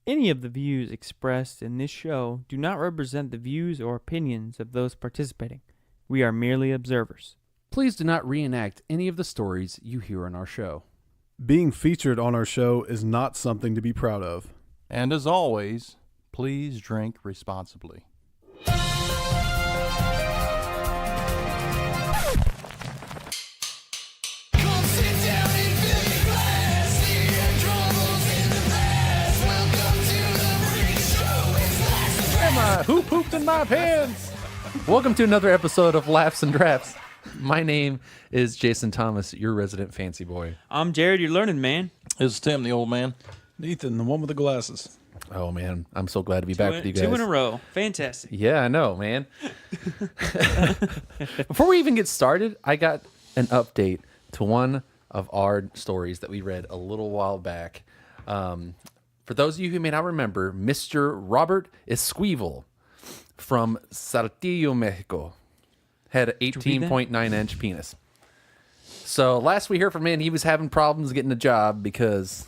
Any of the views expressed in this show do not represent the views or opinions of those participating. We are merely observers. Please do not reenact any of the stories you hear on our show. Being featured on our show is not something to be proud of. And as always, please drink responsibly. Who pooped in my pants? Welcome to another episode of Laughs and Drafts. My name is Jason Thomas, your resident fancy boy. I'm Jared, your learning man. This is Tim, the old man. Ethan, the one with the glasses. Oh, man. I'm so glad to be back with you guys. 2 in a row. Fantastic. Yeah, I know, man. Before we even get started, I got an update to one of our stories that we read a little while back. For those of you who may not remember, Mr. Robert Esquivel from Saltillo, Mexico, had an 18.9-inch penis. So last we heard from him, he was having problems getting a job because,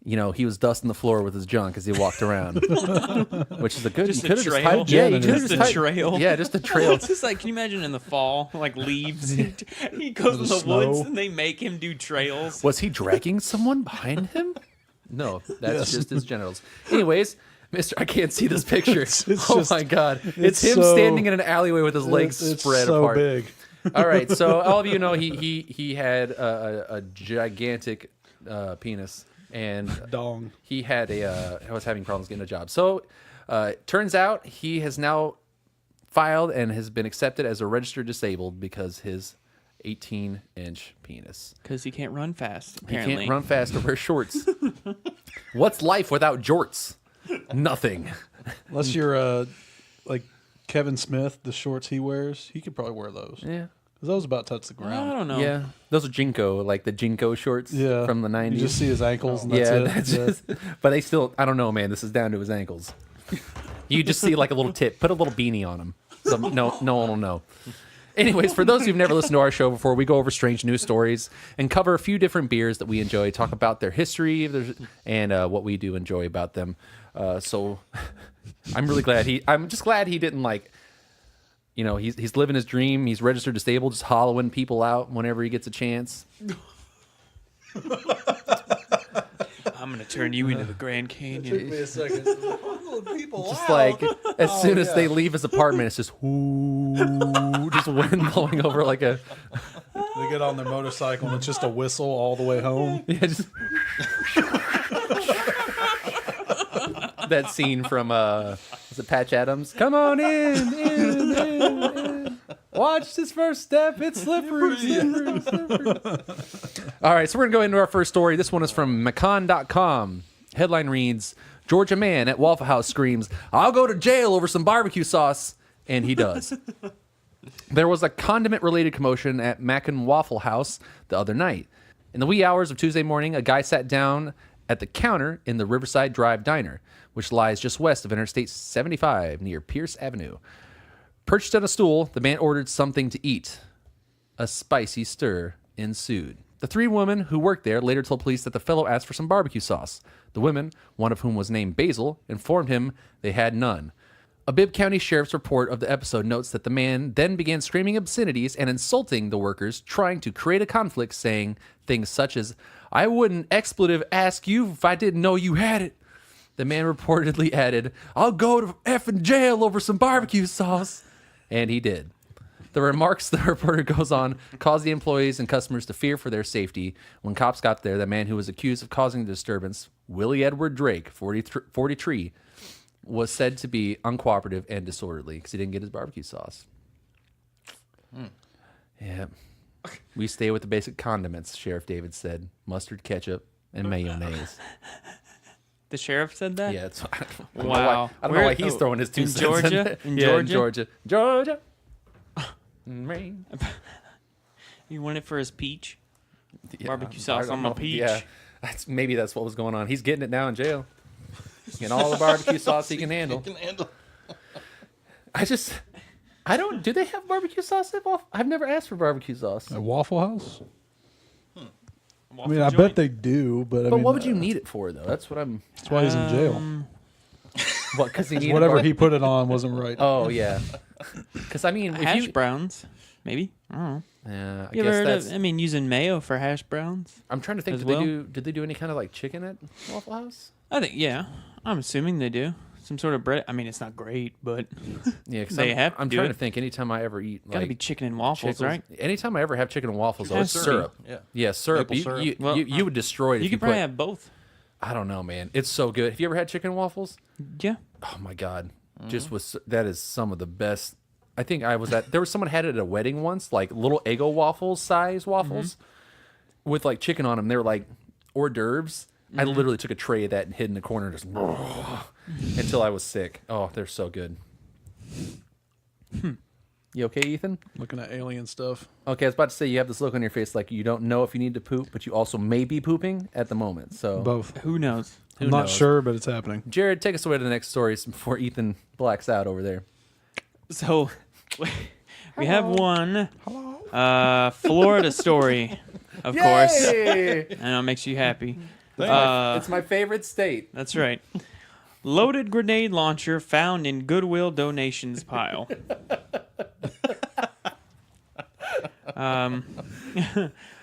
you know, he was dusting the floor with his junk as he walked around, which is a good. Just you a could have trail. just typed, yeah, you could have Just just a typed, trail. yeah, just a trail. It's just like, can you imagine in the fall, like leaves? He goes in the snow. woods and they make him do trails. Was he dragging someone behind him? No, that's just his genitals. Anyways, Mr. I can't see this picture. It's oh just- my God. It's him so- standing in an alleyway with his legs It's spread so apart. big. All right, so all of you know he had a gigantic penis, and Dong. he had was having problems getting a job. So turns out he has now filed and has been accepted as a registered disabled because his 18-inch penis. Because he can't run fast, He apparently. can't run fast or wear shorts. What's life without jorts? Nothing. Unless you're like Kevin Smith, the shorts he wears, he could probably wear those. Yeah. Because those about touch the I ground. don't know. Yeah. Those are Jinko, like the Jinko shorts Yeah. from the 90s. You just see his ankles and that's yeah, it. that's just, but they still, I don't know, man. This is down to his ankles. You just see like a little tip. Put a little beanie on him. So no one will know. Anyways, for those who've never listened to our show before, we go over strange news stories and cover a few different beers that we enjoy, talk about their history and what we do enjoy about them. So I'm really glad I'm just glad he didn't he's living his dream. He's registered disabled, just hollowing people out whenever he gets a chance. I'm going to turn you into the Grand Canyon. a second. Just like as soon as they leave his apartment, it's just whoo, just wind blowing over like a They get on their motorcycle and it's just a whistle all the way home. yeah, just that scene from was it Patch Adams? Come on in. Watch this first step. It's slippery. All right, so we're gonna go into our first story. This one is from Macon.com. Headline reads: Georgia man at Waffle House screams, "I'll go to jail over some barbecue sauce," and he does. There was a condiment-related commotion at Macon Waffle House the other night. In the wee hours of Tuesday morning, a guy sat down at the counter in the Riverside Drive Diner, which lies just west of Interstate 75 near Pierce Avenue. Perched on a stool, the man ordered something to eat. A spicy stir ensued. The 3 women who worked there later told police that the fellow asked for some barbecue sauce. The women, one of whom was named Basil, informed him they had none. A Bibb County Sheriff's report of the episode notes that the man then began screaming obscenities and insulting the workers, trying to create a conflict, saying things such as, "I wouldn't expletive ask you if I didn't know you had it." The man reportedly added, "I'll go to effing jail over some barbecue sauce." And he did. The remarks, the reporter goes on, caused the employees and customers to fear for their safety. When cops got there, the man who was accused of causing the disturbance, Willie Edward Drake, 43, was said to be uncooperative and disorderly because he didn't get his barbecue sauce. Yeah. We stay with the basic condiments, Sheriff David said. Mustard, ketchup, and mayonnaise. The sheriff said that? Yeah, it's, I Wow. don't know why he's throwing his 2 in cents Georgia? in. In Yeah, Georgia? in Georgia. Rain. You want it for his peach? Yeah, Barbecue I sauce don't on my know. peach. Yeah, maybe that's what was going on. He's getting it now in jail. He's getting all the barbecue sauce he can handle. Do they have barbecue sauce at Waffle? I've never asked for barbecue sauce. At Waffle House? I mean, I bet they do, but I But mean, what would you need it for, though? That's what I'm. That's why he's in jail. What? Because he needed Whatever he put it on wasn't right. Oh yeah. Because I mean, if hash you, browns, maybe. I don't know. yeah, I You ever guess heard that's. of, using mayo for hash browns? I'm trying to think. as Did well? they do any kind of like chicken at Waffle House? I think, yeah. I'm assuming they do. Some sort of bread. I mean, it's not great, but Yeah, because They have to I'm do trying it. to think. Anytime I ever eat, gotta like, be chicken and waffles, chickens- right? Anytime I ever have chicken and waffles, though, Has it's to be. syrup. Yeah. Yeah, syrup. Maple You, syrup. you, Well, you would destroy it if You you could put. probably have both. I don't know, man. It's so good. Have you ever had chicken and waffles? Yeah. Oh my god, that is some of the best. I think I was at. There was someone had it at a wedding once, like little Eggo waffles size waffles, with like chicken on them. They were like hors d'oeuvres. I literally took a tray of that and hid in the corner, just until I was sick. Oh, they're so good. You okay, Ethan? Looking at alien stuff. Okay, I was about to say you have this look on your face like you don't know if you need to poop, but you also may be pooping at the moment. So Both. Who knows? Who I'm not knows? sure, but it's happening. Jared, take us away to the next story before Ethan blacks out over there. So, we have one Florida story, of course. I know it makes you happy. It's my favorite state. That's right. Loaded grenade launcher found in Goodwill donations pile.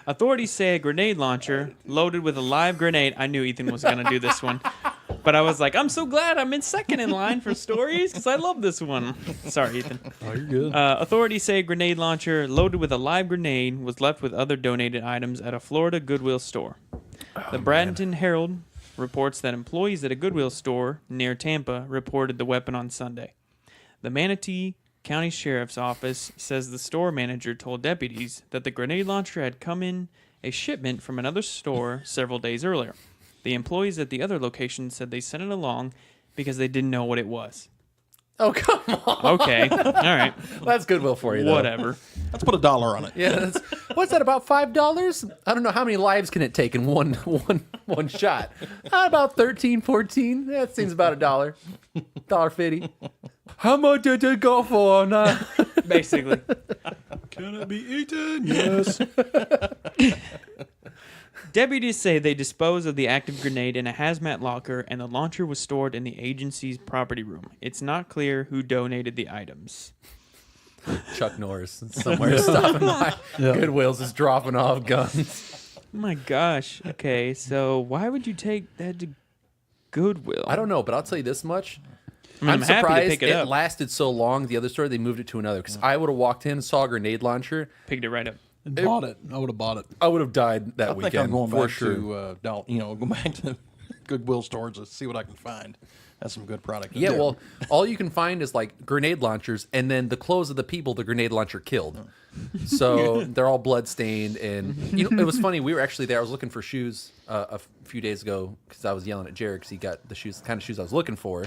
Authorities say a grenade launcher loaded with a live grenade. I knew Ethan was going to do this one. But I was like, I'm so glad I'm in second in line for stories because I love this one. Sorry, Ethan. Oh, you're good. Authorities say a grenade launcher loaded with a live grenade was left with other donated items at a Florida Goodwill store. The Bradenton Herald reports that employees at a Goodwill store near Tampa reported the weapon on Sunday. The Manatee County Sheriff's Office says the store manager told deputies that the grenade launcher had come in a shipment from another store several days earlier. The employees at the other location said they sent it along because they didn't know what it was. Oh, come on. Okay, all right, That's Goodwill for you, though. whatever. Let's put $1 on it. Yeah, what's that, about $5? I don't know. How many lives can it take in one shot? About 13, 14. That seems about $1. $1.50. How much did it go for? Basically. Can it be eaten? Yes. Deputies say they disposed of the active grenade in a hazmat locker and the launcher was stored in the agency's property room. It's not clear who donated the items. Chuck Norris somewhere stopping by. Yeah. Goodwill's is dropping off guns. Oh my gosh. Okay, so why would you take that to Goodwill? I don't know, but I'll tell you this much. I mean, I'm happy to surprised pick it up. lasted so long. The other store, they moved it to another. Because I would have walked in, saw a grenade launcher. Picked it right up. And bought it. I would have bought it. I would have died that I think weekend I'm going for back sure. to go back to Goodwill stores to see what I can find. That's some good product. Yeah, well, all you can find is like grenade launchers, and then the clothes of the people the grenade launcher killed. So they're all blood stained, and it was funny. We were actually there. I was looking for shoes a few days ago because I was yelling at Jared because he got the kind of shoes I was looking for.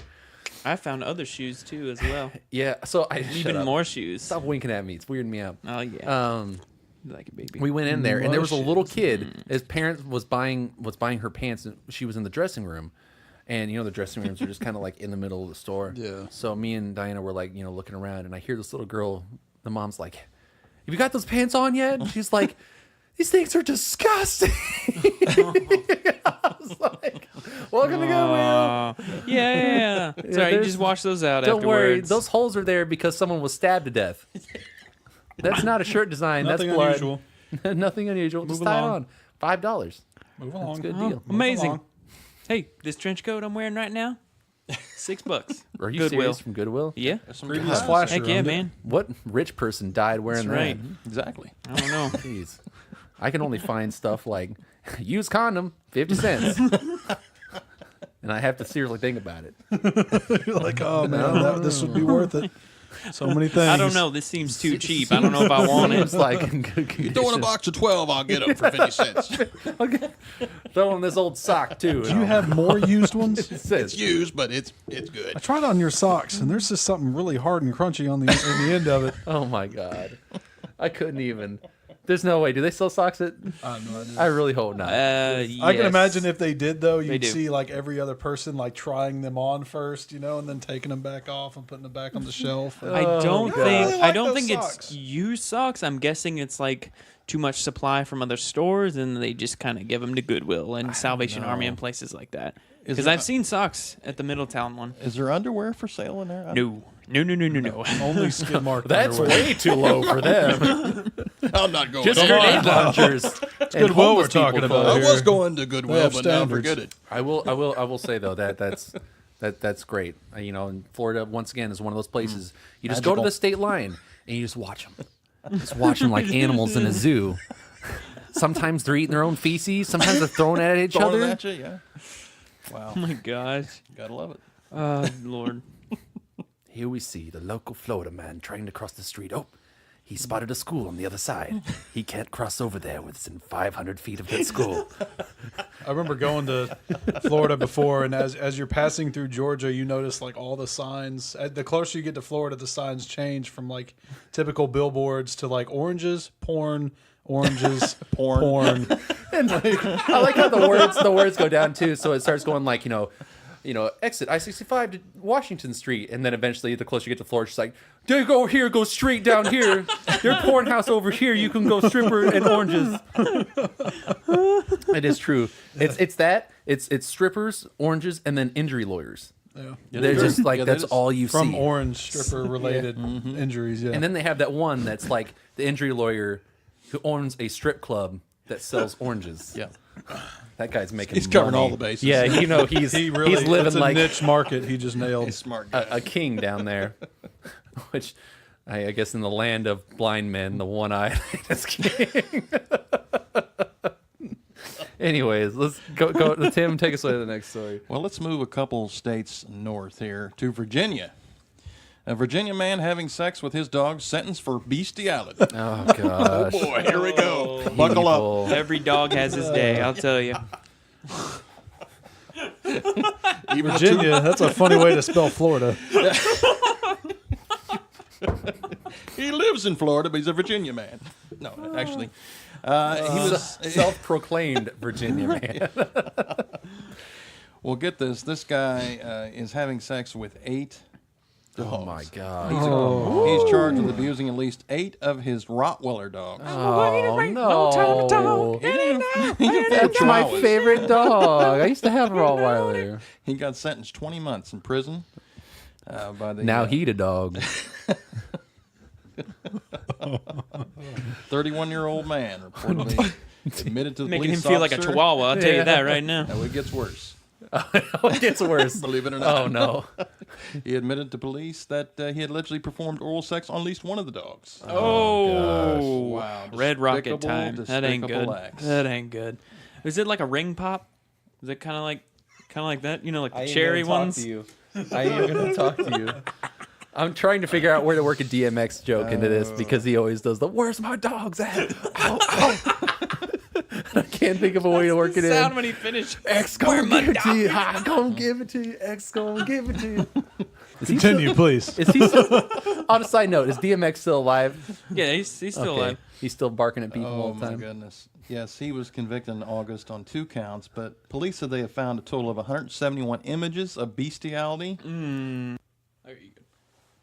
I found other shoes too as well. Yeah, so I Even more shoes. Stop winking at me. It's weirding me out. Oh yeah. Um, Like a baby. we went in there, and there was a little kid. His parents was buying her pants, and she was in the dressing room. And the dressing rooms are just kind of like in the middle of the store. Yeah. So me and Diana were like, looking around, and I hear this little girl. The mom's like, "Have you got those pants on yet?" And she's like, "These things are disgusting." I was like, "Welcome to Goodwill." Yeah. Sorry, you there's- just wash those out Don't worry, afterwards. those holes are there because someone was stabbed to death. That's not a shirt design. Nothing That's blood. unusual. Nothing unusual. Just Move tie it along. on. $5. Move along. Good Oh, deal. amazing. along. Hey, this trench coat I'm wearing right now, $6. Are you Goodwill. serious from Goodwill? Yeah. There's some Previous good flasher. Heck yeah, on it. man. What rich person died wearing That's right. that? Exactly. I don't know. Jeez. I can only find stuff like used condom, 50 cents. And I have to seriously think about it. You're like, oh man, this would be worth it. So many things. I don't know. This seems too cheap. I don't know if I want it. It's like in good condition. Throw in a box of 12, I'll get them for 50 cents. Throw in this old sock too. Do you have more used ones? It says, It's used, but it's good. I tried on your socks, and there's just something really hard and crunchy on the end of it. oh my God. I couldn't even. There's no way. Do they sell socks at? I have no idea. I really hope not. I can Yes. imagine if they did, though, you'd do. see like every other person like trying them on first, you know, and then taking them back off and putting them back on the shelf. I don't God. think I I like don't those think socks. it's used socks. I'm guessing it's like too much supply from other stores, and they just kind of give them to Goodwill and Salvation Army and places like that. Because there- I've seen socks at the Middletown one. Is there underwear for sale in there? No. Only skid mark. That's underwear. way too low for them. I'm not going. Just to grenade launchers. Goodwill we're talking about. I here. was going to They Goodwill, have but now standards. forget it. I will say though that's great. You know, and Florida once again is one of those places you just go to Magical. the state line and you just watch them. Just watch them like animals in a zoo. Sometimes they're eating their own feces. Sometimes they're throwing it at each Throwing it other. at you, yeah. Wow, Oh my gosh. gotta love it. Oh Lord. Here we see the local Florida man trying to cross the street. Oh, he spotted a school on the other side. He can't cross over there within 500 feet of that school. I remember going to Florida before, and as you're passing through Georgia, you notice like all the signs. The closer you get to Florida, the signs change from like typical billboards to like oranges, porn, oranges, porn. And I like how the words go down too. So it starts going like, you know, exit I-65 to Washington Street, and then eventually the closer you get to Florida, it's like, there you go over here, go straight down here. There's porn house over here. You can go stripper and oranges. It is true. It's strippers, oranges, and then injury lawyers. Yeah. They're just like Yeah, that's that is all you From see. orange stripper related injuries. Yeah. And then they have that one that's like the injury lawyer who owns a strip club that sells oranges. Yeah, That guy's making he's covering money. all the bases. Yeah, you know, he's living it's a like niche market. He just nailed. he's a smart guy. a king down there. Which I guess in the land of blind men, the one-eyed is king. Anyways, let's go. Tim, take us away to the next story. Well, let's move a couple states north here to Virginia. A Virginia man having sex with his dog sentenced for bestiality. Oh gosh. Boy, here we go. Buckle up. Evil. Every dog has his day, I'll tell you. Even Virginia. That's a funny way to spell Florida. he lives in Florida, but he's a Virginia man. No, actually, he was. Self-proclaimed Virginia man. Well, get this. This guy is having sex with 8 dogs. Oh my god. He's charged with abusing at least 8 of his Rottweiler dogs. Oh no. He didn't That's my Chihuahuas. favorite dog. I used to have a Rottweiler. He got sentenced 20 months in prison. By the Now he'd a dog. 31-year-old man reportedly admitted to the Making him police feel like a officer. chihuahua, I'll tell you that right now. No, it gets worse. It gets worse. Believe it or not. Oh no. He admitted to police that he had allegedly performed oral sex on at least one of the dogs. Oh, Wow, Red rocket despicable, time. That ain't good. despicable acts. That ain't good. Is it like a ring pop? Is it kind of like that? You know, like the cherry ones. I am going to talk to you. I'm trying to figure out where to work a DMX joke into this because he always does the "Where's my dogs at?" Ow, ow. I can't think of a way to work it Sound in. when he finished. X gonna give it to you. I gonna give it to you. X gonna give it to you. Continue, please. Is he still, on a side note, is DMX still alive? Yeah, he's still Okay. alive. He's still barking at people Oh all the my time. goodness. Yes, he was convicted in August on 2 counts, but police said they have found a total of 171 images of bestiality.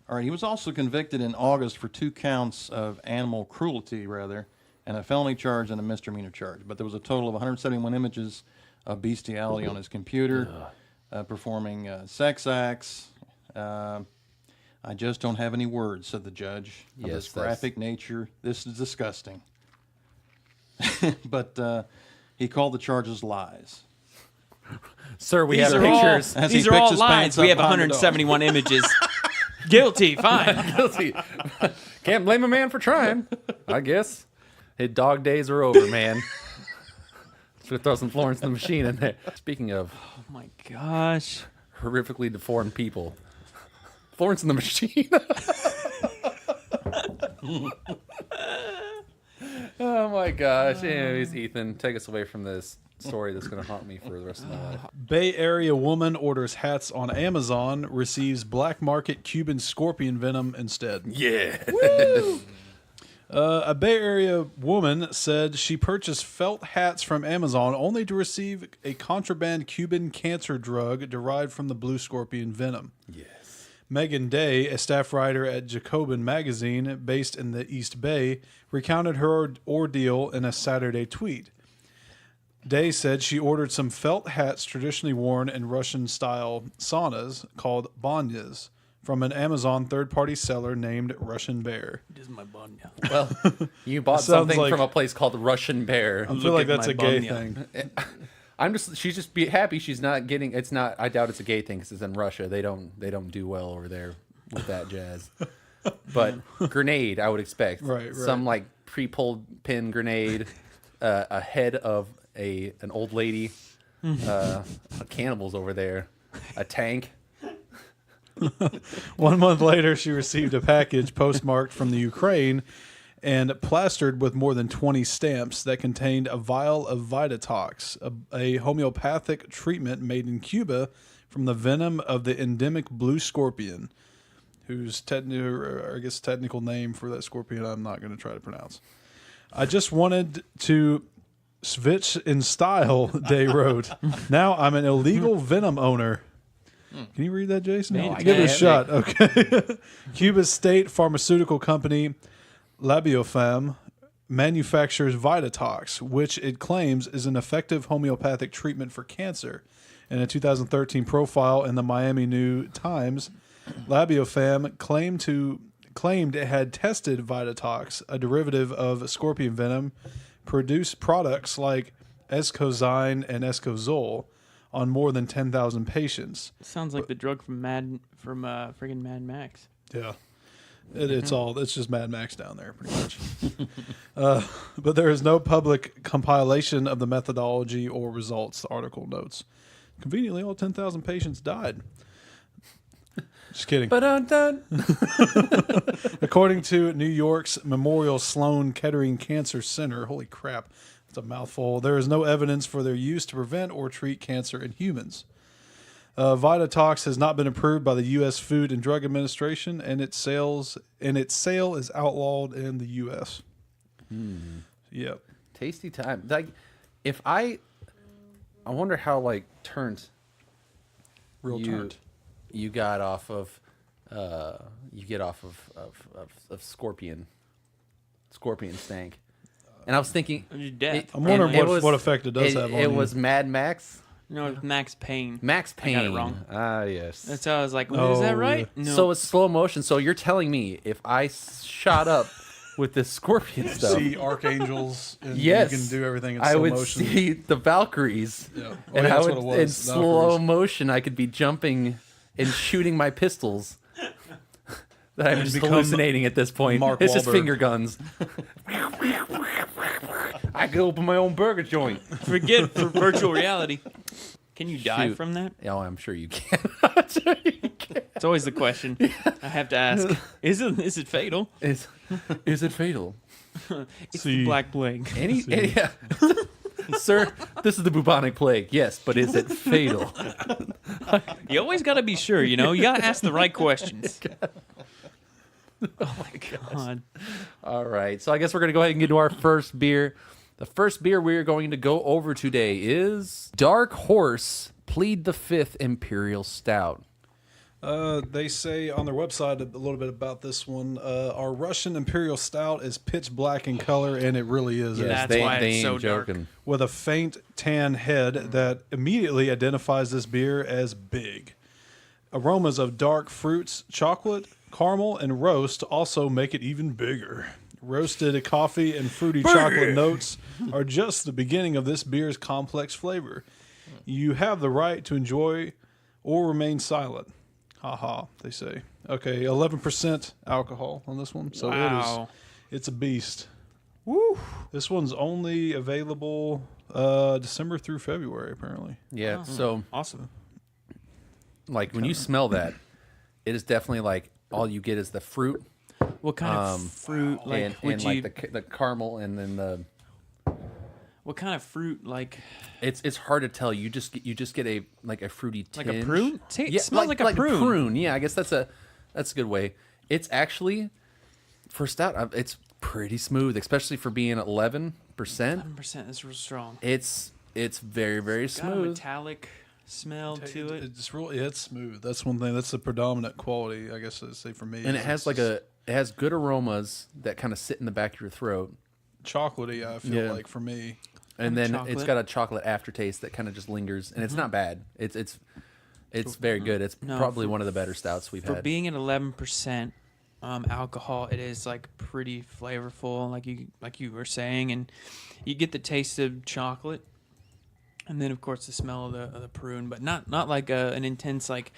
All right, he was also convicted in August for 2 counts of animal cruelty, rather, and a felony charge and a misdemeanor charge. But there was a total of 171 images of bestiality on his computer, performing sex acts. I just don't have any words, said the judge, of Yes, this that's- graphic nature. This is disgusting. But he called the charges lies. Sir, we These have are all, pictures. As he these are picks all his lies. pants We up have behind the dog. 171 images. Guilty. Fine. Guilty. Can't blame a man for trying, I guess. His dog days are over, man. Should throw some Florence and the Machine in there. Speaking of Oh my gosh. horrifically deformed people, Florence and the Machine. Oh my gosh. Anyways, Ethan, take us away from this story that's going to haunt me for the rest of my life. Bay Area woman orders hats on Amazon, receives black market Cuban scorpion venom instead. Yeah. A Bay Area woman said she purchased felt hats from Amazon only to receive a contraband Cuban cancer drug derived from the blue scorpion venom. Yes. Megan Day, a staff writer at Jacobin magazine based in the East Bay, recounted her ordeal in a Saturday tweet. Day said she ordered some felt hats traditionally worn in Russian-style saunas called banyas from an Amazon third-party seller named Russian Bear. This is my banya. Well, you bought Sounds something like- from a place called Russian Bear. I feel like at that's my a gay banya. thing. She's just be happy she's not getting. It's not. I doubt it's a gay thing because it's in Russia. They don't do well over there with that jazz. But grenade, I would expect. Right. Some like pre-pulled pin grenade, a head of an old lady, cannibals over there, a tank. 1 month later, she received a package postmarked from the Ukraine and plastered with more than 20 stamps that contained a vial of Vitatox, a homeopathic treatment made in Cuba from the venom of the endemic blue scorpion, whose technical name for that scorpion I'm not going to try to pronounce. I just wanted to switch in style, Day wrote. Now I'm an illegal venom owner. Can you read that, Jason? No, I Give it a can't. shot. Okay. Cuba's state pharmaceutical company, Labiofam, manufactures Vitatox, which it claims is an effective homeopathic treatment for cancer. In a 2013 profile in the Miami New Times, Labiofam claimed it had tested Vitatox, a derivative of scorpion venom, produced products like Escozine and Escozole on more than 10,000 patients. Sounds like the drug from friggin' Mad Max. Yeah. It's just Mad Max down there, pretty much. But there is no public compilation of the methodology or results, the article notes. Conveniently, all 10,000 patients died. Just kidding. But undone. According to New York's Memorial Sloan Kettering Cancer Center, holy crap, that's a mouthful, there is no evidence for their use to prevent or treat cancer in humans. Vitatox has not been approved by the U.S. Food and Drug Administration, and its sale is outlawed in the U.S. Yep. Tasty time. Like, if I wonder how like turnt Real turnt. you got off of scorpion stank. And I was thinking, Your death. I'm wondering and what effect it does have on it you. was Mad Max. No, it's Max Payne. Max I Payne. got it wrong. Ah, yes. That's how I was like, is that Oh, right? No. So it's slow motion. So you're telling me if I shot up with this scorpion stuff, See archangels, and yes, you can do everything in I slow would motion. see the Valkyries, Yeah. Oh, and yeah, I that's would what it was, in the slow Valkyries. motion I could be jumping and shooting my pistols. That I'm just become hallucinating at this point. Mark It's just Wahlberg. finger guns. I could open my own burger joint. Forget for virtual reality. Can you die Shoot. from that? Oh, I'm sure you can. It's always the question I have to ask. Is it fatal? Is it fatal? It's See. the Black Plague. Yeah. Sir, this is the bubonic plague. Yes, but is it fatal? You always got to be sure, you know? You got to ask the right questions. Oh my God. All right. So I guess we're going to go ahead and get to our first beer. The first beer we're going to go over today is Dark Horse Plead the Fifth Imperial Stout. They say on their website a little bit about this one. Our Russian Imperial Stout is pitch black in color, and it really is. That's they, why they it's ain't so dark. joking. With a faint tan head that immediately identifies this beer as big. Aromas of dark fruits, chocolate, caramel, and roast also make it even bigger. Roasted coffee and fruity chocolate notes are just the beginning of this beer's complex flavor. You have the right to enjoy or remain silent. Haha, they say. Okay, 11% alcohol on this one. So Wow. it's a beast. Woo! This one's only available December through February, apparently. Yeah. So, Awesome. like, when you smell that, it is definitely like all you get is the fruit What kind of fruit, like, and would like you, the caramel, and then the. what kind of fruit, like It's hard to tell. You just get a fruity tinge. a prune? It Yeah, smells like a prune. Yeah, I guess that's a good way. It's actually for stout. It's pretty smooth, especially for being 11%. 11% is real strong. It's very, very Got a smooth. metallic smell to it. It's really it's smooth. That's one thing. That's the predominant quality, I guess I'd say for me. And it has it has good aromas that kind of sit in the back of your throat. chocolatey. I feel like for me. And then chocolate. it's got a chocolate aftertaste that kind of just lingers, and it's not bad. It's very good. It's probably one of the better stouts we've For had. being at 11% alcohol, it is like pretty flavorful, like you were saying, and you get the taste of chocolate, and then of course the smell of the prune, but not like an intense like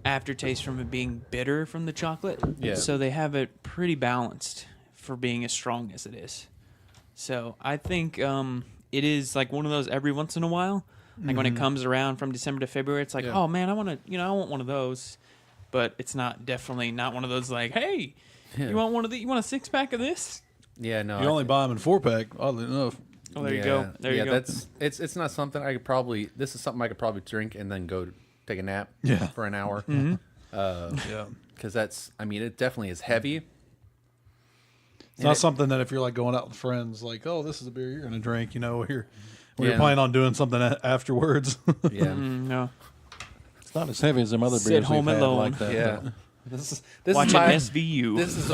aftertaste from it being bitter from the chocolate. Yeah. So they have it pretty balanced for being as strong as it is. So I think it is like one of those every once in a while. Like when it comes around from December to February, it's like, oh man, I want one of those. But it's definitely not one of those like, hey, you want one of you want a 6-pack of this? Yeah, no. You only buy them in 4-pack, oddly enough. Oh, there you go. There you go. It's not something I could probably. This is something I could probably drink and then go take a nap. Yeah. For an hour. Yeah. Because it definitely is heavy. It's not something that if you're like going out with friends, like, oh, this is a beer you're going to drink, when you're Yeah. planning on doing something afterwards. Yeah. No. It's not as heavy as some other Sit beers home we've had alone. like that. Yeah. This is Watching my SVU. This is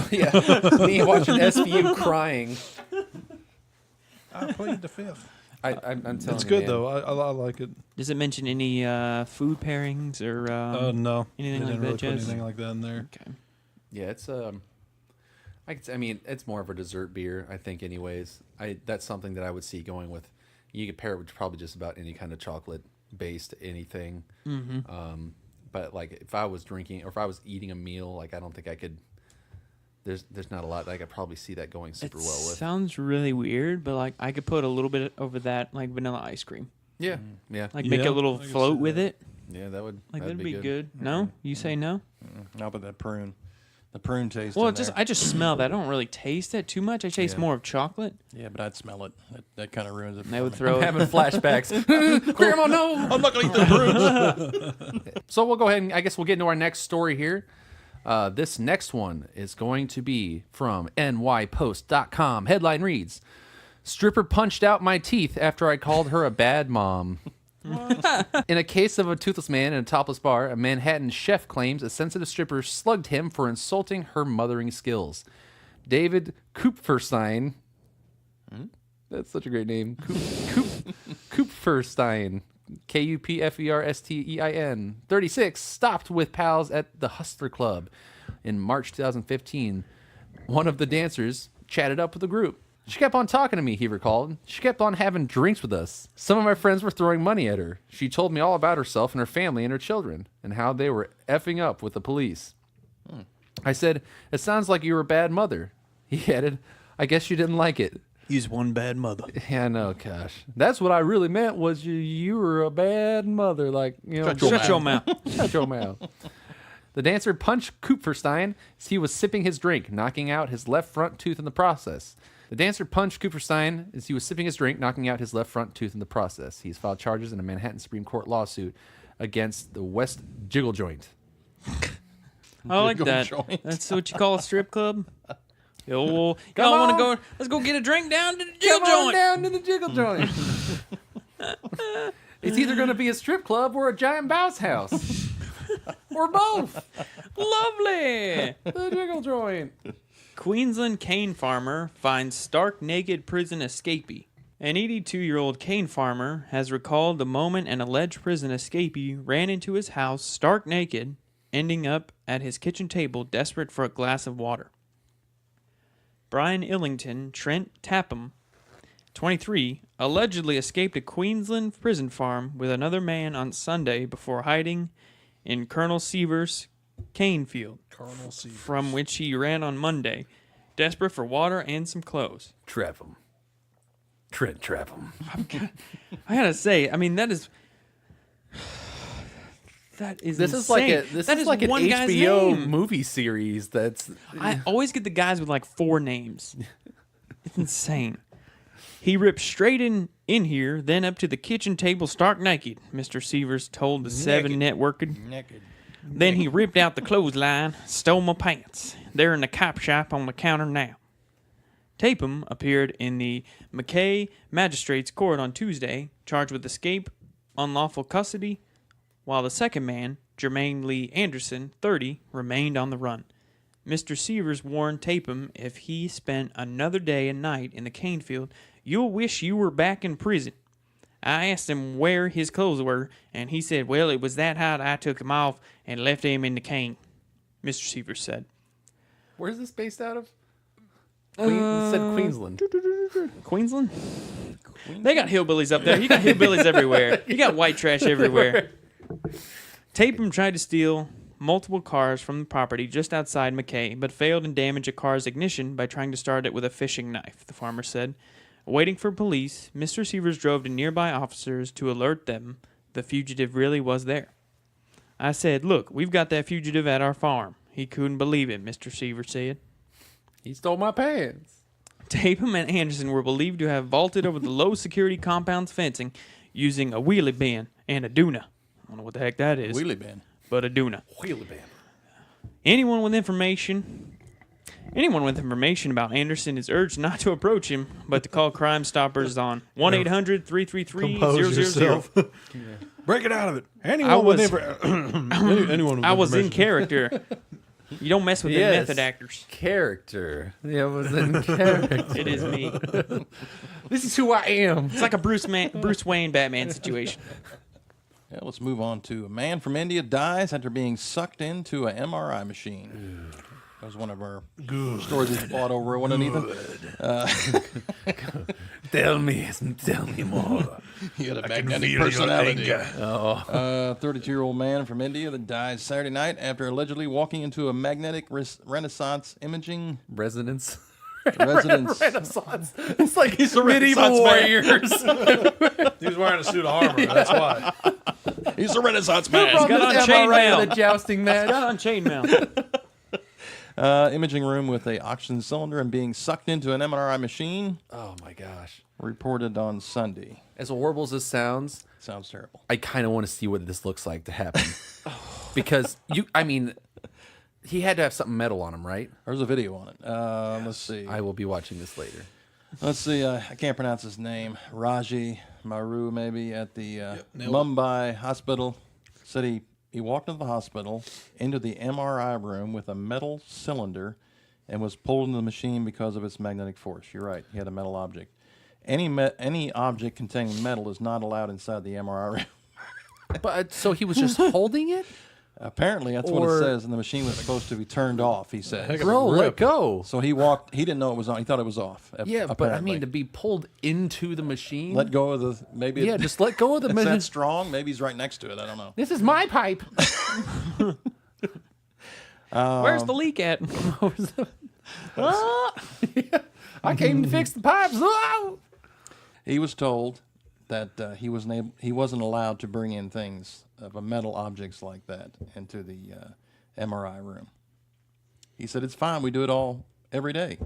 me watching SVU crying. I played the fifth. I'm telling you, It's good man. though. I like it. Does it mention any food pairings or No, anything they like didn't that, really put Jess? anything like that in there. Okay. Yeah, it's it's more of a dessert beer, I think. Anyways, that's something that I would see going with. You could pair it with probably just about any kind of chocolate based anything. Mm-hmm. But like if I was drinking or if I was eating a meal, like I don't think I could. There's not a lot that I could probably see that going super well with. Sounds really weird, but like I could put a little bit over that like vanilla ice cream. Yeah, yeah, Like make a little I can float see with that. it. yeah. That'd Be good. No? You say no? Not with that prune. The prune taste. Well, in there. I just smell that. I don't really taste it too much. I taste Yeah. more of chocolate. Yeah, but I'd smell it. That kind of ruins it. They for would me. throw I'm it. having flashbacks. Grandma, no! I'm not gonna eat the prunes. So we'll go ahead and I guess we'll get into our next story here. This next one is going to be from nypost.com. Headline reads, "Stripper punched out my teeth after I called her a bad mom." In a case of a toothless man in a topless bar, a Manhattan chef claims a sensitive stripper slugged him for insulting her mothering skills. David Kupferstein. That's such a great name. Kupferstein. Kupferstein, 36, stopped with pals at the Hustler Club in March 2015. One of the dancers chatted up with the group. "She kept on talking to me," he recalled. "She kept on having drinks with us. Some of my friends were throwing money at her. She told me all about herself and her family and her children and how they were effing up with the police." I said, "It sounds like you were a bad mother." He added, "I guess you didn't like it." He's one bad mother. Yeah, no, gosh. That's what I really meant was you were a bad mother. Like, Shut your mouth. Shut your mouth. The dancer punched Kupferstein as he was sipping his drink, knocking out his left front tooth in the process. He has filed charges in a Manhattan Supreme Court lawsuit against the West Jiggle Joint. I like that. joint. That's what you call a strip club? Y'all Come want on. to go? Let's go get a drink down to the jiggle Come on joint. down to the Jiggle Joint. It's either going to be a strip club or a giant bounce house. Or both. Lovely. The Jiggle Joint. Queensland cane farmer finds stark naked prison escapee. An 82-year-old cane farmer has recalled the moment an alleged prison escapee ran into his house stark naked, ending up at his kitchen table desperate for a glass of water. Brian Illington Trent Tapham, 23, allegedly escaped a Queensland prison farm with another man on Sunday before hiding in Colonel Seaver's cane field, from which he ran on Monday, desperate for water and some clothes. Trap him. Trent trap him. I gotta say, I mean, that is This is like an one guy's HBO name. movie series that's I always get the guys with like 4 names. It's insane. He ripped straight in here, then up to the kitchen table stark naked, Mr. Severs told the 7 Network. Naked. Then he ripped out the clothesline, stole my pants. They're in the cop shop on the counter now. Tapeham appeared in the Mackay Magistrates Court on Tuesday, charged with escape, unlawful custody, while the second man, Jermaine Lee Anderson, 30, remained on the run. Mr. Severs warned Tapeham if he spent another day and night in the cane field, you'll wish you were back in prison. I asked him where his clothes were, and he said, well, it was that hot I took them off and left him in the cane, Mr. Severs said. Where's this based out of? It said Queensland. Queensland? They got hillbillies up there. You got hillbillies everywhere. You got white trash everywhere. Tapeham tried to steal multiple cars from the property just outside Mackay, but failed and damaged a car's ignition by trying to start it with a fishing knife, the farmer said. Waiting for police, Mr. Severs drove to nearby officers to alert them the fugitive really was there. I said, look, we've got that fugitive at our farm. He couldn't believe it, Mr. Severs said. He stole my pants. Tapeham and Anderson were believed to have vaulted over the low-security compound's fencing using a wheelie bin and a doona. I don't know what the heck that is. Wheelie bin. But a doona. Wheelie band. Anyone with information about Anderson is urged not to approach him, but to call Crime Stoppers on 1-800-333-0000. Break it out of it. I was Anyone with in information. character. You don't mess with the method actors. Character. Yeah, it was in character. It is me. This is who I am. It's like a Bruce Wayne Batman situation. Yeah, let's move on to a man from India dies after being sucked into an MRI machine. That was one of our stories we fought over, wasn't it, Ethan? Tell me more. He had a magnetic personality. 32-year-old man from India that died Saturday night after allegedly walking into a magnetic Renaissance imaging Residence. residence. Renaissance. It's like He's a medieval Renaissance warriors. He was wearing a suit of armor. That's why. He's a Renaissance man. Got on chainmail. The jousting match. Got on chainmail. Imaging room with a oxygen cylinder and being sucked into an MRI machine. Oh my gosh. Reported on Sunday. As horrible as this sounds, Sounds terrible. I kind of want to see what this looks like to happen. Because he had to have something metal on him, right? There's a video on it. Let's see. I will be watching this later. Let's see. I can't pronounce his name. Raji Maru, maybe, at the nailed it. Mumbai hospital. Said he walked into the hospital, into the MRI room with a metal cylinder, and was pulled into the machine because of its magnetic force. You're right. He had a metal object. Any object containing metal is not allowed inside the MRI room. But so he was just holding it? Apparently, that's what it says, and the machine was supposed to be turned off, he said. Bro, let go. So he walked. He didn't know it was on. He thought it was off. Yeah, but I apparently. mean, to be pulled into the machine. Let go of the maybe. Yeah, just let go of the Is that machine. strong? Maybe he's right next to it. I don't know. This is my pipe. Where's the leak at? I came to fix the pipes. Oh! He was told that he wasn't allowed to bring in things of metal objects like that into the MRI room. He said, it's fine. We do it all every day.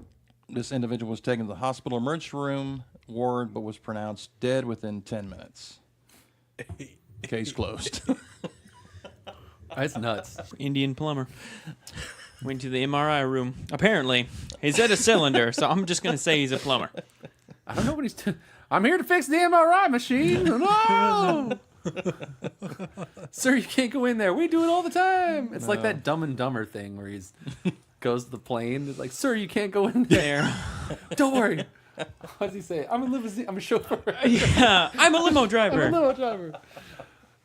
This individual was taken to the hospital emergency room ward, but was pronounced dead within 10 minutes. Case closed. That's nuts. Indian plumber. Went to the MRI room. Apparently, he's at a cylinder, so I'm just going to say he's a plumber. I don't know what he's doing. I'm here to fix the MRI machine. No! Sir, you can't go in there. We do it all the time. It's like that Dumb and Dumber thing where he's goes to the plane. It's like, sir, you can't go in there. Don't worry. What does he say? I'm a limousine. I'm a chauffeur. Yeah, I'm a limo I'm a driver. limo driver.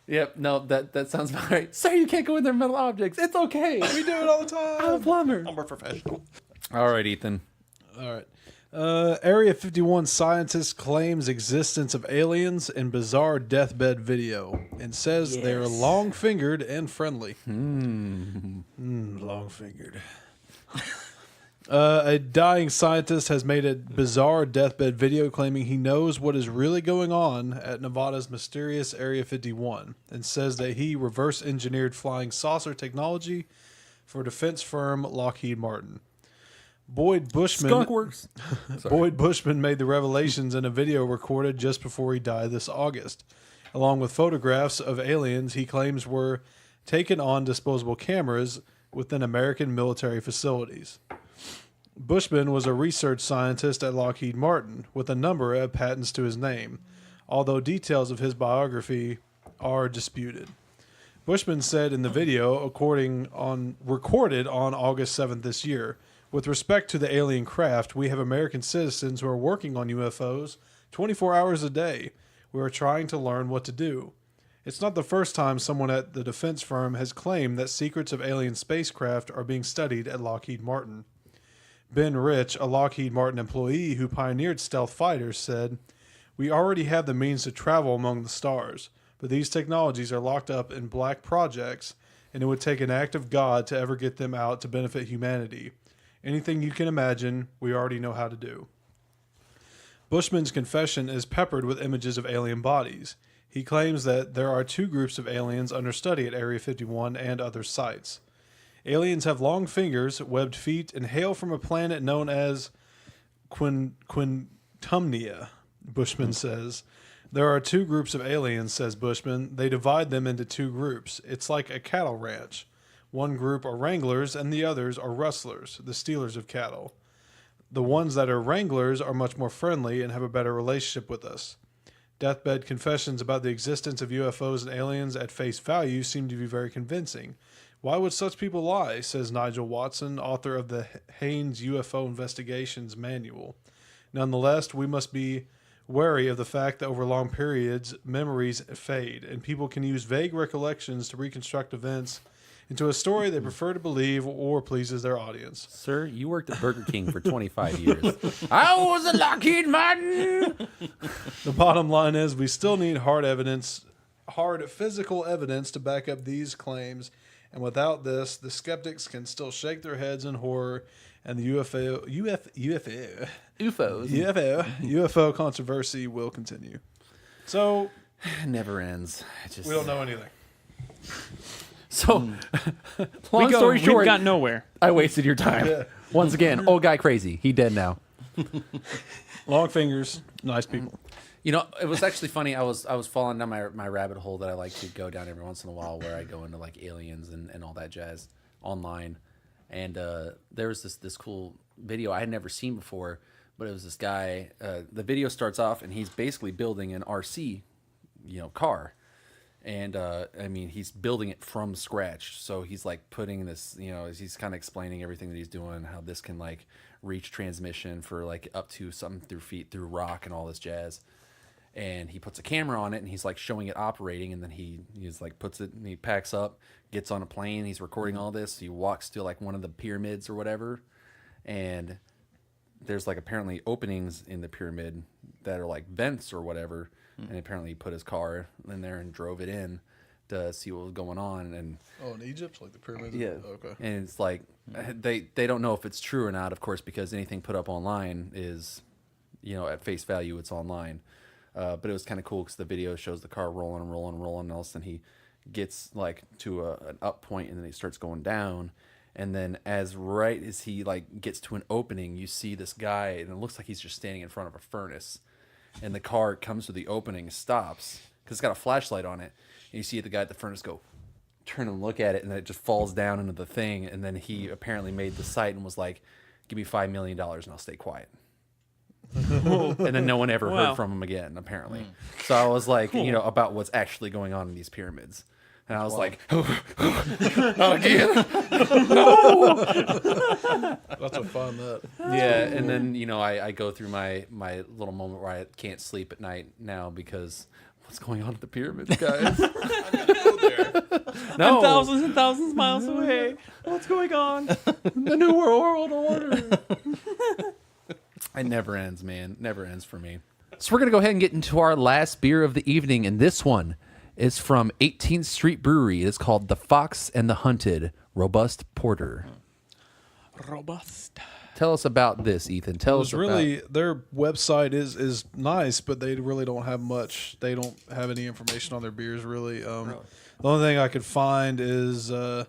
Yep, no, that sounds about right. Sir, you can't go in there with metal objects. It's okay. We do it all the time. I'm a plumber. We're professional. All right, Ethan. All right. Area 51 scientist claims existence of aliens in bizarre deathbed video and says they're long-fingered and friendly. Long-fingered. A dying scientist has made a bizarre deathbed video claiming he knows what is really going on at Nevada's mysterious Area 51 and says that he reverse-engineered flying saucer technology for defense firm Lockheed Martin. Boyd Bushman Skunkworks. Boyd Bushman made the revelations in a video recorded just before he died this August, along with photographs of aliens he claims were taken on disposable cameras within American military facilities. Bushman was a research scientist at Lockheed Martin with a number of patents to his name, although details of his biography are disputed. Bushman said in the video recorded on August 7th this year, with respect to the alien craft, we have American citizens who are working on UFOs 24 hours a day. We are trying to learn what to do. It's not the first time someone at the defense firm has claimed that secrets of alien spacecraft are being studied at Lockheed Martin. Ben Rich, a Lockheed Martin employee who pioneered stealth fighters, said, "We already have the means to travel among the stars, but these technologies are locked up in black projects, and it would take an act of God to ever get them out to benefit humanity. Anything you can imagine, we already know how to do." Bushman's confession is peppered with images of alien bodies. He claims that there are two groups of aliens under study at Area 51 and other sites. Aliens have long fingers, webbed feet, and hail from a planet known as Quintumnia, Bushman says. There are two groups of aliens, says Bushman. They divide them into two groups. It's like a cattle ranch. One group are wranglers, and the others are rustlers, the stealers of cattle. The ones that are wranglers are much more friendly and have a better relationship with us. Deathbed confessions about the existence of UFOs and aliens at face value seem to be very convincing. Why would such people lie, says Nigel Watson, author of the Haynes UFO Investigations Manual. Nonetheless, we must be wary of the fact that over long periods, memories fade, and people can use vague recollections to reconstruct events into a story they prefer to believe or pleases their audience. Sir, you worked at Burger King for 25 years. I was a Lockheed Martin. The bottom line is we still need hard physical evidence to back up these claims, and without this, the skeptics can still shake their heads in horror, and the UFO controversy will continue. So, It never ends. we don't know anything. So, long story short, we've got nowhere. I wasted your time. Yeah. Once again, old guy crazy. He dead now. Long fingers, nice people. You know, it was actually funny. I was falling down my rabbit hole that I like to go down every once in a while, where I go into like aliens and all that jazz online. And there was this cool video I had never seen before, but it was this guy. The video starts off and he's basically building an RC, car. And, I mean, he's building it from scratch. So he's, like, putting this, he's kind of explaining everything that he's doing, how this can, like, reach transmission for, like, up to something through rock and all this jazz. And he puts a camera on it, and he's, like, showing it operating. And then he's like, puts it, and he packs up, gets on a plane. He's recording all this. He walks to, like, one of the pyramids or whatever. And there's, like, apparently openings in the pyramid that are, like, vents or whatever. And apparently he put his car in there and drove it in to see what was going on. And in Egypt, like the pyramids. yeah, Okay. and it's like they don't know if it's true or not, of course, because anything put up online is, at face value, it's online. But it was kind of cool because the video shows the car rolling and rolling and rolling, and all of a sudden he gets like to an up point, and then he starts going down. And then as he like gets to an opening, you see this guy, and it looks like he's just standing in front of a furnace. And the car comes to the opening, stops, because it's got a flashlight on it. And you see the guy at the furnace turn and look at it, and then it just falls down into the thing. And then he apparently made the site and was like, "Give me $5 million and I'll stay quiet." And then no one ever heard from him again, apparently. So I was like, about what's actually going on in these pyramids. And I was like, not again. No. That's what fun that. Yeah, and then I go through my little moment where I can't sleep at night now because what's going on at the pyramids, guys? I gotta go there. No, I'm thousands and thousands of miles away. What's going on? the new world order. It never ends, man. Never ends for me. So we're gonna go ahead and get into our last beer of the evening, and this one is from 18th Street Brewery. It's called The Fox and the Hunted Robust Porter. Robust. Tell us about this, Ethan. Tell us about... their website is nice, but they really don't have much. They don't have any information on their beers, really. The only thing I could find is that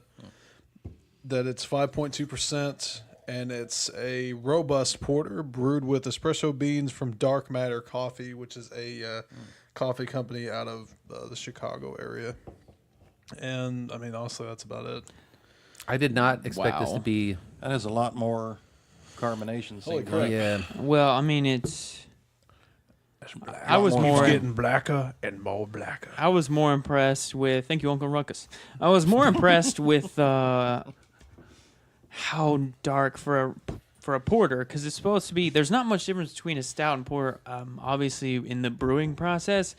it's 5.2%, and it's a robust porter brewed with espresso beans from Dark Matter Coffee, which is a coffee company out of the Chicago area. And I mean, honestly, that's about it. I did not expect this to be... That has a lot more carbonation. Holy seems crap. like. Yeah. Well, I mean, I was Keeps more. getting blacker and more blacker. I was more impressed with. Thank you, Uncle Ruckus. I was more impressed with how dark for a porter, because it's supposed to be. There's not much difference between a stout and porter, obviously in the brewing process,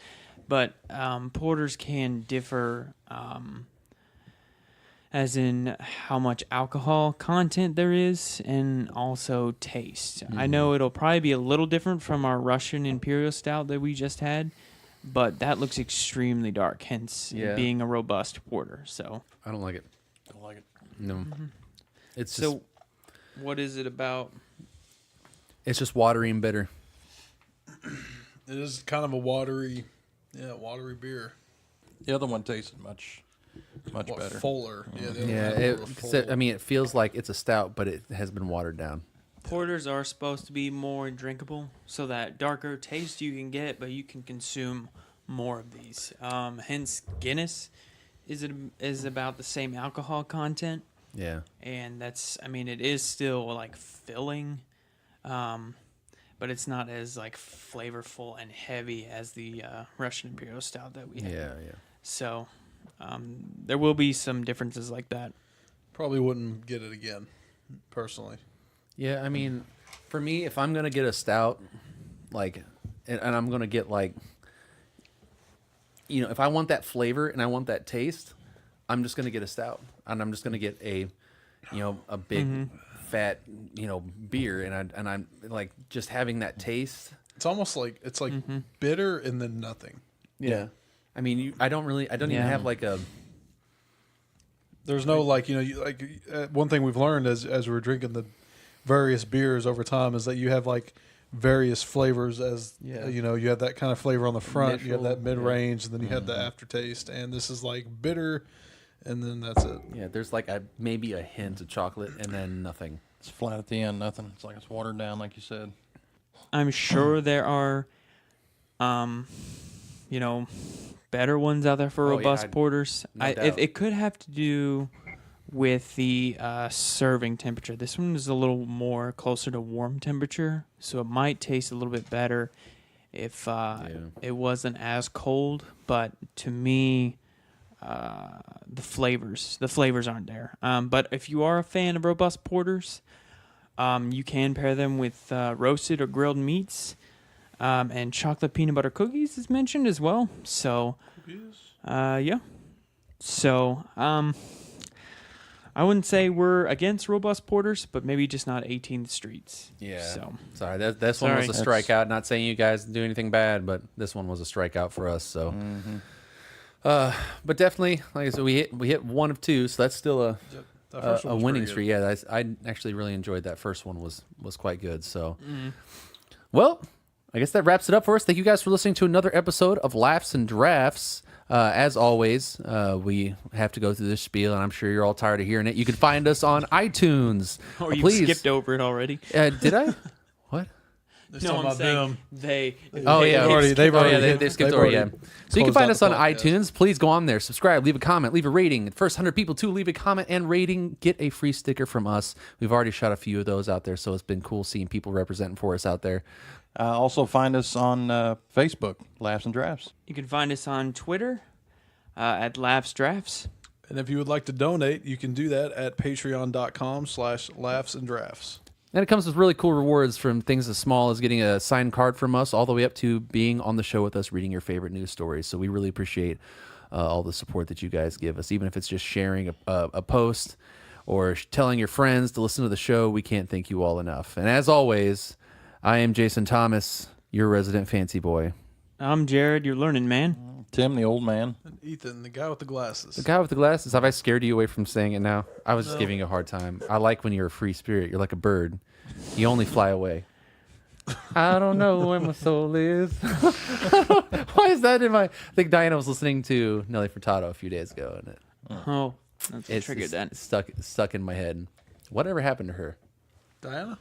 but porters can differ, as in how much alcohol content there is, and also taste. I know it'll probably be a little different from our Russian Imperial Stout that we just had, but that looks extremely dark, hence it Yeah. being a robust porter. So, I don't like it. Don't like it. No. It's just, so what is it about? it's just watery and bitter. It is kind of a watery beer. The other one tasted much better. Fuller. Yeah, the other Yeah, one had more of a full- I mean, it feels like it's a stout, but it has been watered down. Porters are supposed to be more drinkable, so that darker taste you can get, but you can consume more of these. Hence, Guinness is about the same alcohol content, Yeah. and that's, I mean, it is still like filling, but it's not as like flavorful and heavy as the Russian Imperial Stout that we had. Yeah. So there will be some differences like that. Probably wouldn't get it again, personally. Yeah, I mean, for me, if I'm gonna get a stout, like, and I'm gonna get like, if I want that flavor and I want that taste, I'm just gonna get a stout, and I'm just gonna get a big fat, beer, and I'm like just having that taste. It's almost like bitter and then nothing. Yeah, I mean, I don't even Yeah. have like a. There's no one thing we've learned as we're drinking the various beers over time is that you have like various flavors you have that kind of flavor on the front, you have that Initial, mid-range, and then you have the aftertaste, and this is like bitter, and then that's it. Yeah, there's like maybe a hint of chocolate and then nothing. It's flat at the end, nothing. It's like it's watered down, like you said. I'm sure there are, better ones out there for Oh, yeah, robust porters. no doubt. It could have to do with the serving temperature. This one is a little more closer to warm temperature, so it might taste a little bit better if it wasn't as cold. But to me, the flavors aren't there. But if you are a fan of robust porters, you can pair them with roasted or grilled meats. And chocolate peanut butter cookies is mentioned as well. So, yeah. So, I wouldn't say we're against robust porters, but maybe just not 18th Streets. Yeah. So, Sorry, this one was a Sorry. strikeout. Not saying you guys do anything bad, but this one was a strikeout for us. So, but definitely, like I said, we hit one of two, so that's still a winning streak. Yeah, I actually really enjoyed that first one. Was quite good. So, well, I guess that wraps it up for us. Thank you guys for listening to another episode of Laughs and Drafts. As always, we have to go through this spiel, and I'm sure you're all tired of hearing it. You can find us on iTunes. or you Please. skipped over it already. Did I? What? No, I'm saying they. Oh yeah, they've already they skipped over. Yeah, so you can closed find out us the on podcast. iTunes. Please go on there, subscribe, leave a comment, leave a rating. The first 100 people to leave a comment and rating get a free sticker from us. We've already shot a few of those out there, so it's been cool seeing people representing for us out there. Also find us on Facebook, Laughs and Drafts. You can find us on Twitter at Laughs Drafts. And if you would like to donate, you can do that at patreon.com/laughsanddrafts. And it comes with really cool rewards, from things as small as getting a signed card from us all the way up to being on the show with us, reading your favorite news stories. So we really appreciate all the support that you guys give us, even if it's just sharing a post or telling your friends to listen to the show. We can't thank you all enough. And as always, I am Jason Thomas, your resident fancy boy. I'm Jared, your learning man. Tim, the old man. And Ethan, the guy with the glasses. The guy with the glasses. Have I scared you away from saying it now? I was just giving you a hard time. I like when you're a free spirit. You're like a bird. You only fly away. I don't know where my soul is. Why is that in my... I think Diana was listening to Nelly Furtado a few days ago, and Oh, that's what triggered that. It's stuck in my head. Whatever happened to her? Diana?